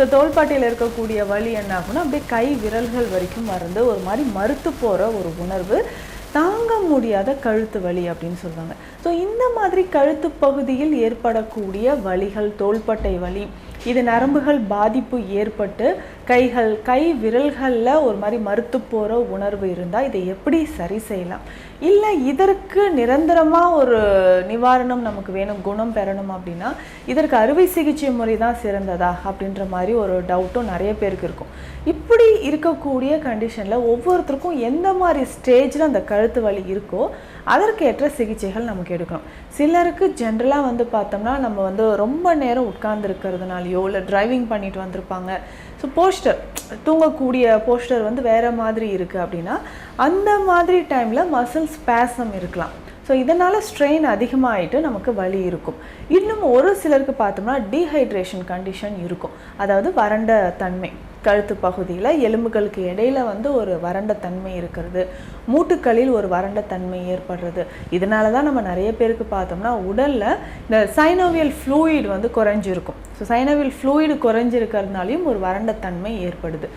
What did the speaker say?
இந்த தோள்பட்டையில இருக்கக்கூடிய வலி என்ன ஆகும்னா அப்படியே கை விரல்கள் வரைக்கும் வந்து ஒரு மாதிரி மறுத்து போற ஒரு உணர்வு, தாங்க முடியாத கழுத்து வலி அப்படின்னு சொல்லுவாங்க. ஸோ இந்த மாதிரி கழுத்து பகுதியில் ஏற்படக்கூடிய வலிகள், தோள்பட்டை வலி, இது நரம்புகள் பாதிப்பு ஏற்பட்டு கை விரல்களில் ஒரு மாதிரி மறுத்து போகிற உணர்வு இருந்தால் இதை எப்படி சரி செய்யலாம்? இல்லை இதற்கு நிரந்தரமாக ஒரு நிவாரணம் நமக்கு வேணும், குணம் பெறணும் அப்படின்னா இதற்கு அறுவை சிகிச்சை முறை தான் சிறந்ததா அப்படின்ற மாதிரி ஒரு டவுட்டும் நிறைய பேருக்கு இருக்கும். இப்படி இருக்கக்கூடிய கண்டிஷனில் ஒவ்வொருத்தருக்கும் எந்த மாதிரி ஸ்டேஜில் அந்த கழுத்து வலி இருக்கோ அதற்கேற்ற சிகிச்சைகள் நமக்கு எடுக்கணும். சிலருக்கு ஜென்ரலாக வந்து பார்த்தோம்னா நம்ம வந்து ரொம்ப நேரம் உட்கார்ந்து இருக்கிறதுனாலையோ இல்லை டிரைவிங் பண்ணிட்டு வந்திருப்பாங்க, ஸோ போஸ்டர் தூங்கக்கூடிய போஸ்டர் வந்து வேறு மாதிரி இருக்குது அப்படின்னா அந்த மாதிரி டைமில் மசில் ஸ்பேசம் இருக்கலாம். ஸோ இதனால் ஸ்ட்ரெயின் அதிகமாகிட்டு நமக்கு வலி இருக்கும். இன்னும் ஒரு சிலருக்கு பார்த்தோம்னா டீஹைட்ரேஷன் கண்டிஷன் இருக்கும், அதாவது வறண்ட தன்மை, கழுத்து பகுதியில் எலும்புகளுக்கு இடையில வந்து ஒரு வறண்ட தன்மை இருக்கிறது, மூட்டுக்களில் ஒரு வறண்ட தன்மை ஏற்படுறது. இதனால தான் நம்ம நிறைய பேருக்கு பார்த்தோம்னா உடலில் இந்த சைனோவியல் ஃப்ளூயிட் வந்து குறைஞ்சிருக்கும். ஸோ சைனோவியல் ஃப்ளூயிட் குறைஞ்சிருக்கிறதுனாலையும் ஒரு வறண்ட தன்மை ஏற்படுது.